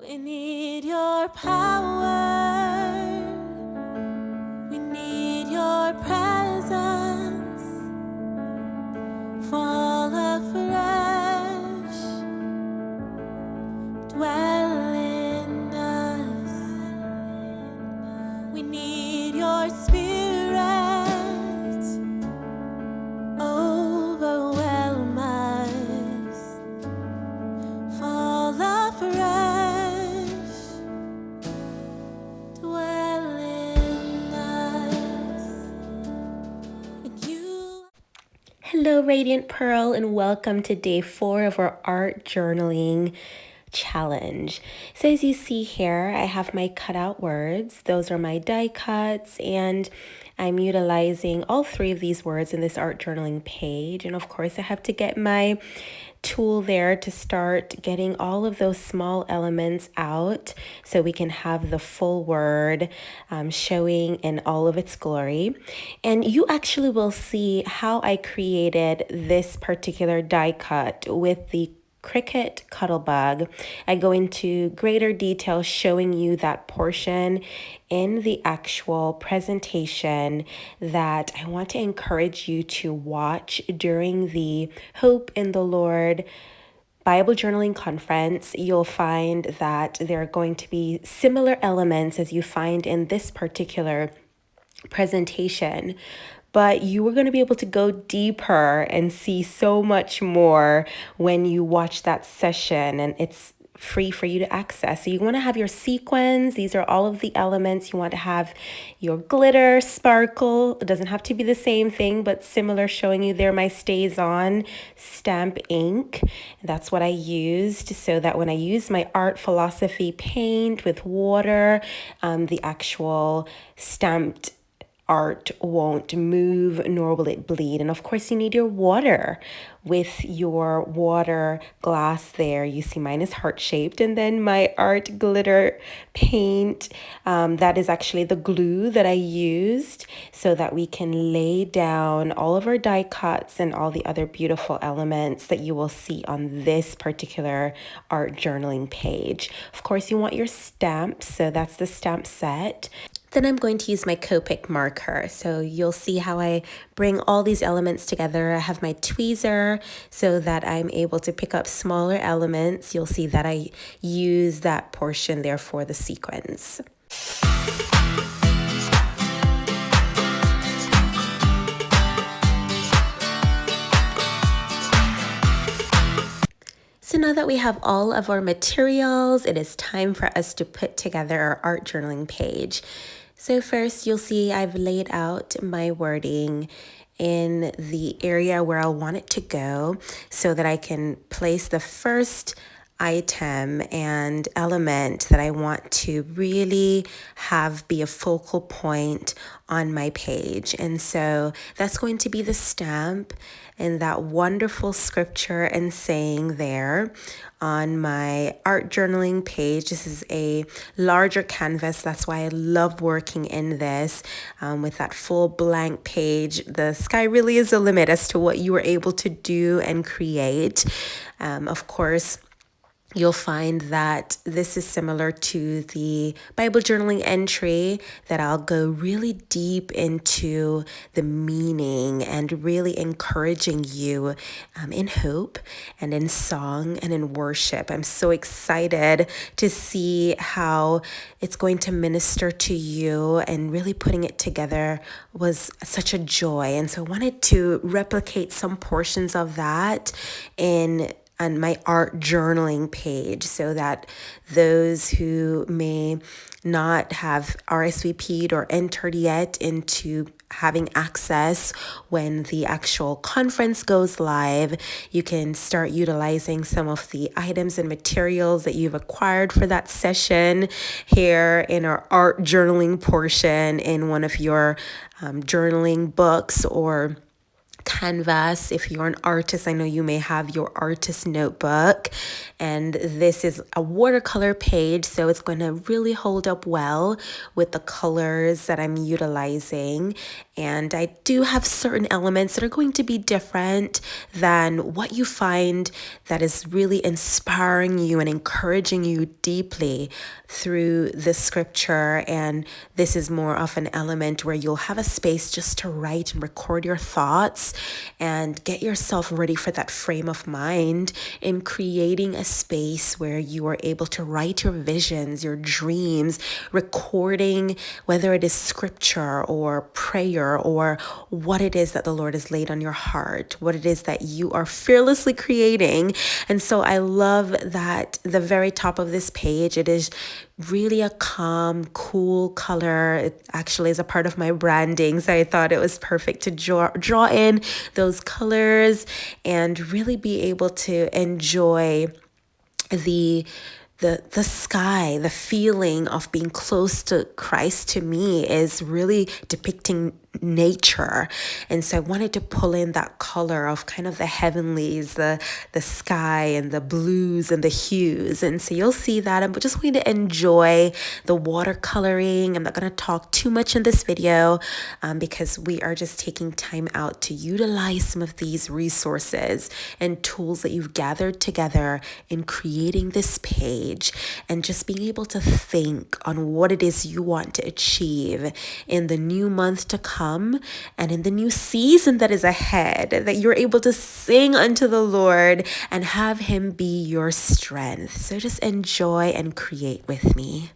We need your power. We need your presence. Fall afresh. Dwell in us. We need your spirit. Overwhelm us. Fall afresh. Dwell in us. And you. Hello, Radiant Pearl, and welcome to day 4 of our art journaling challenge. So as you see here, I have my cutout words. Those are my die cuts, and I'm utilizing all 3 of these words in this art journaling page. And of course, I have to get my tool there to start getting all of those small elements out so we can have the full word showing in all of its glory. And you actually will see how I created this particular die cut with the Cricut Cuttlebug. I go into greater detail showing you that portion in the actual presentation that I want to encourage you to watch during the Hope in the Lord Bible Journaling Conference. You'll find that there are going to be similar elements as you find in this particular presentation, but you are going to be able to go deeper and see so much more when you watch that session, and it's free for you to access. So you want to have your sequins. These are all of the elements. You want to have your glitter, sparkle. It doesn't have to be the same thing, but similar, showing you there my Stays On stamp ink. That's what I used, so that when I use my Art Philosophy paint with water, the actual stamped art won't move, nor will it bleed. And of course, you need your water. With your water glass there, you see mine is heart-shaped, and then my art glitter paint, that is actually the glue that I used so that we can lay down all of our die cuts and all the other beautiful elements that you will see on this particular art journaling page. Of course, you want your stamps, so that's the stamp set. Then I'm going to use my Copic marker. So you'll see how I bring all these elements together. I have my tweezer so that I'm able to pick up smaller elements. You'll see that I use that portion there for the sequins. So now that we have all of our materials, it is time for us to put together our art journaling page. So first, you'll see I've laid out my wording in the area where I want it to go so that I can place the first item and element that I want to really have be a focal point on my page. And so that's going to be the stamp and that wonderful scripture and saying there on my art journaling page. This is a larger canvas. That's why I love working in this with that full blank page. The sky really is the limit as to what you are able to do and create. Of course, you'll find that this is similar to the Bible journaling entry, that I'll go really deep into the meaning and really encouraging you in hope and in song and in worship. I'm so excited to see how it's going to minister to you, and really putting it together was such a joy. And so I wanted to replicate some portions of that on my art journaling page so that those who may not have RSVP'd or entered yet into having access when the actual conference goes live, you can start utilizing some of the items and materials that you've acquired for that session here in our art journaling portion in one of your journaling books or canvas. If you're an artist, I know you may have your artist notebook, and this is a watercolor page, so it's going to really hold up well with the colors that I'm utilizing. And I do have certain elements that are going to be different than what you find that is really inspiring you and encouraging you deeply through the scripture. And this is more of an element where you'll have a space just to write and record your thoughts and get yourself ready for that frame of mind in creating a space where you are able to write your visions, your dreams, recording whether it is scripture or prayer or what it is that the Lord has laid on your heart, what it is that you are fearlessly creating. And so I love that the very top of this page, it is really a calm, cool color. It actually is a part of my branding, so I thought it was perfect to draw in those colors and really be able to enjoy the the sky, the feeling of being close to Christ. To me is really depicting nature. And so I wanted to pull in that color of kind of the heavenlies, the sky and the blues and the hues. And so you'll see that. I'm just going to enjoy the watercoloring. I'm not going to talk too much in this video because we are just taking time out to utilize some of these resources and tools that you've gathered together in creating this page, and just being able to think on what it is you want to achieve in the new month to come and in the new season that is ahead, that you're able to sing unto the Lord and have Him be your strength. So just enjoy and create with me.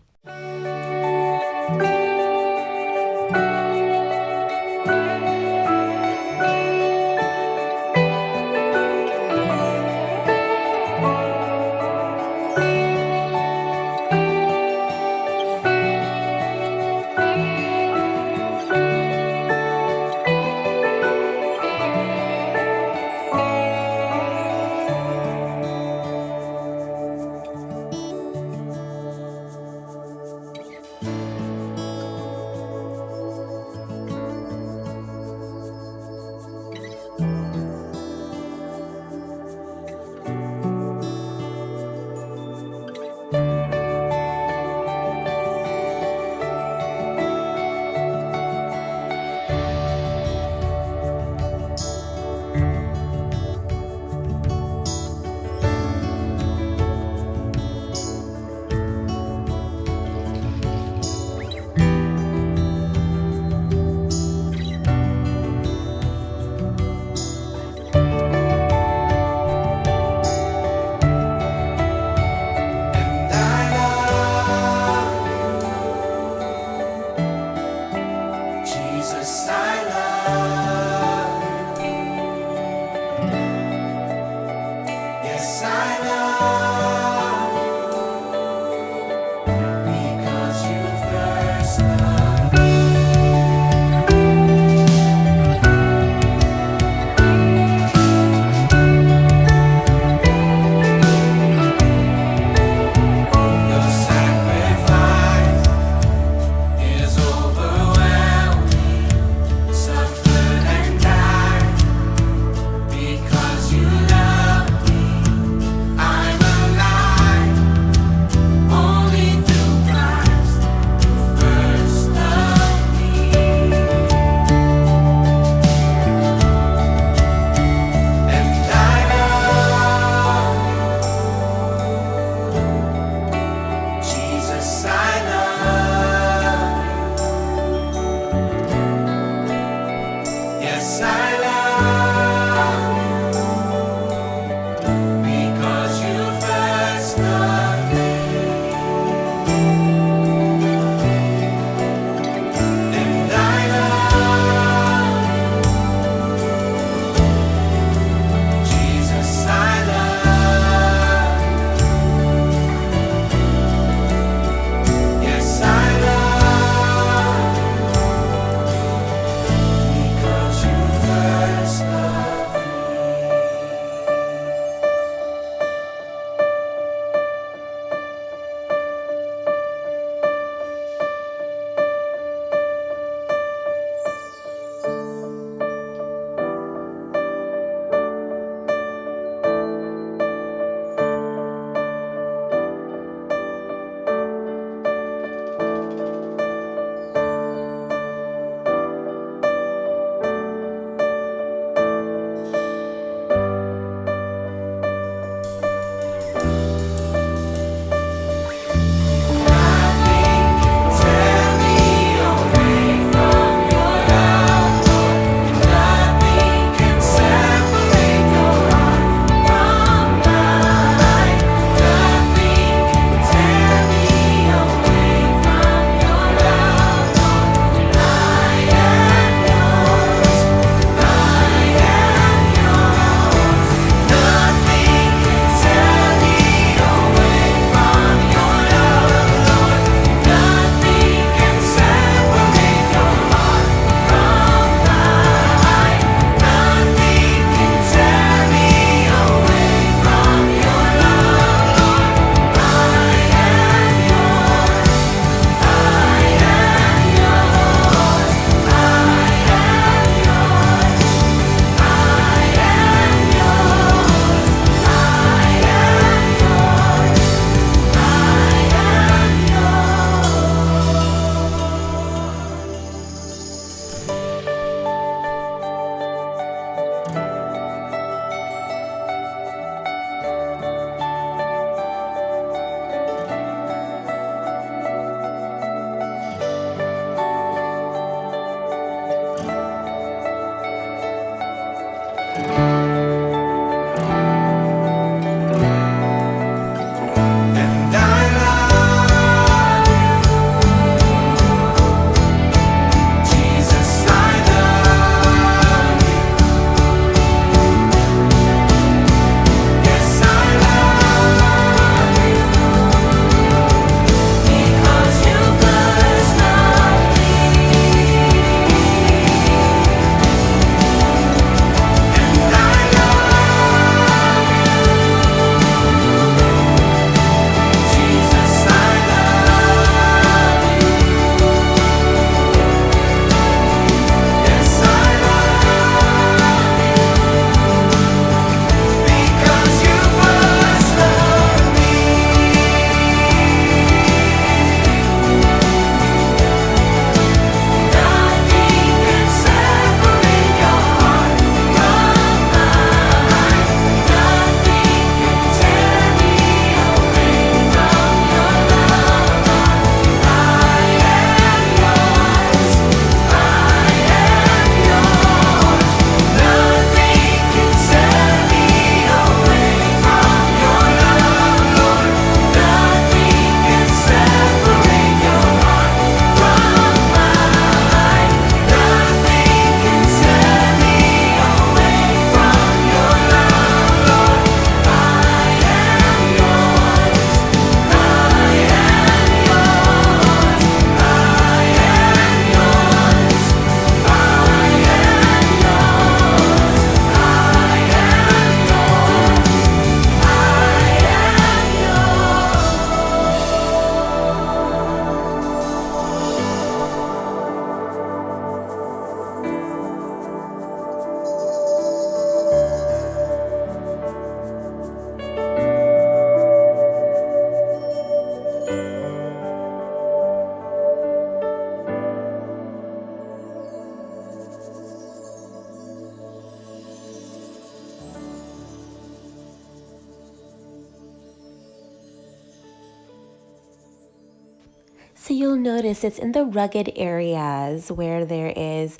So you'll notice it's in the rugged areas where there is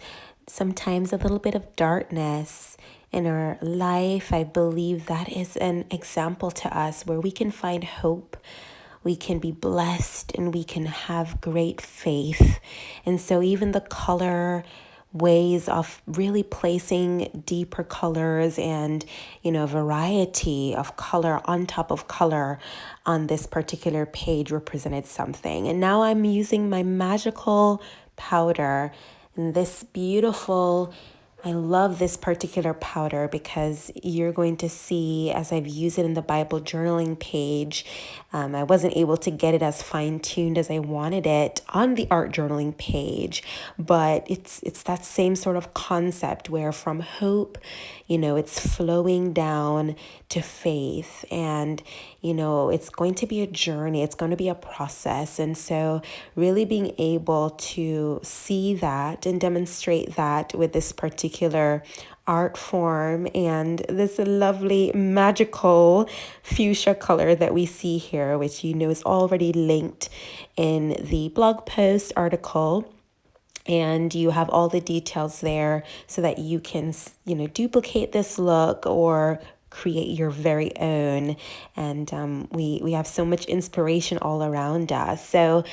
sometimes a little bit of darkness in our life. I believe that is an example to us where we can find hope, we can be blessed, and we can have great faith. And so even the color ways of really placing deeper colors and variety of color on top of color on this particular page represented something. And now I'm using my magical powder, and this beautiful, I love this particular powder because you're going to see as I've used it in the Bible journaling page, I wasn't able to get it as fine-tuned as I wanted it on the art journaling page, but it's that same sort of concept where from hope, it's flowing down to faith, and it's going to be a journey, it's going to be a process. And so really being able to see that and demonstrate that with this particular art form and this lovely magical fuchsia color that we see here, which is already linked in the blog post article. And you have all the details there so that you can, duplicate this look or create your very own. And we have so much inspiration all around us. So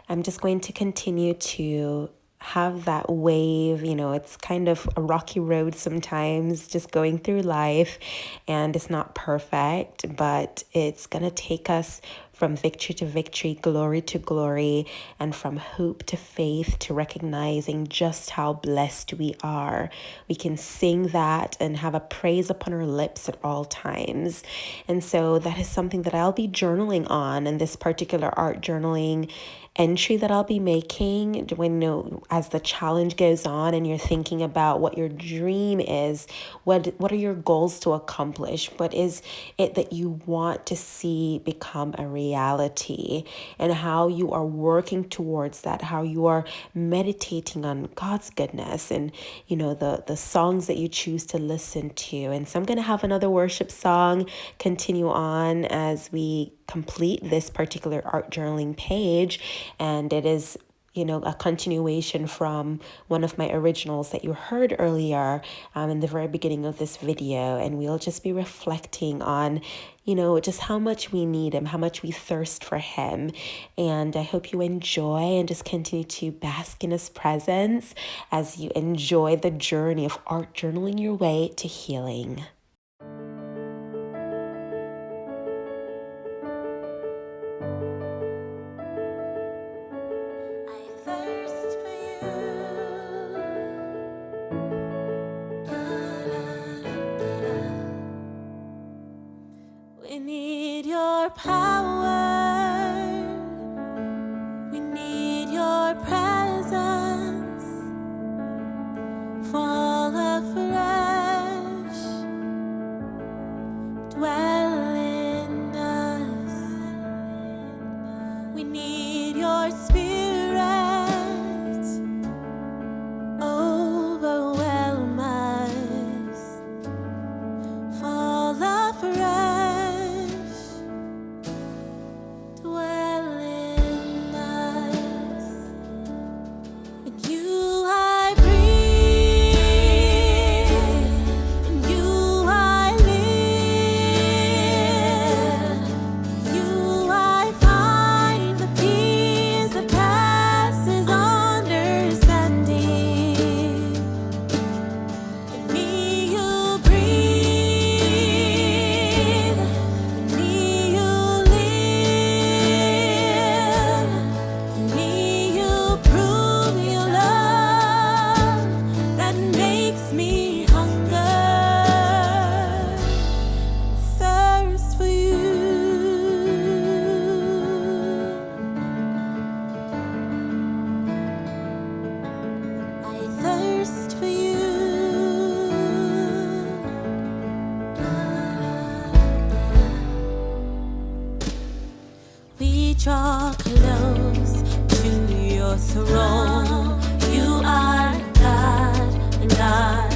I'm just going to continue to have that wave. It's kind of a rocky road sometimes, just going through life, and it's not perfect, but it's gonna take us from victory to victory, glory to glory, and from hope to faith, to recognizing just how blessed we are. We can sing that and have a praise upon our lips at all times. And so that is something that I'll be journaling on in this particular art journaling entry that I'll be making when as the challenge goes on and you're thinking about what your dream is, what are your goals to accomplish, what is it that you want to see become a reality, and how you are working towards that, how you are meditating on God's goodness, and the songs that you choose to listen to. And so I'm going to have another worship song continue on as we complete this particular art journaling page, and it is a continuation from one of my originals that you heard earlier in the very beginning of this video. And we'll just be reflecting on just how much we need him, how much we thirst for him. And I hope you enjoy and just continue to bask in his presence as you enjoy the journey of art journaling your way to healing. We need your power, we need your presence, fall afresh, dwell in us. We need your spirit, overwhelm us, fall afresh. Draw close to your throne. You are God, and God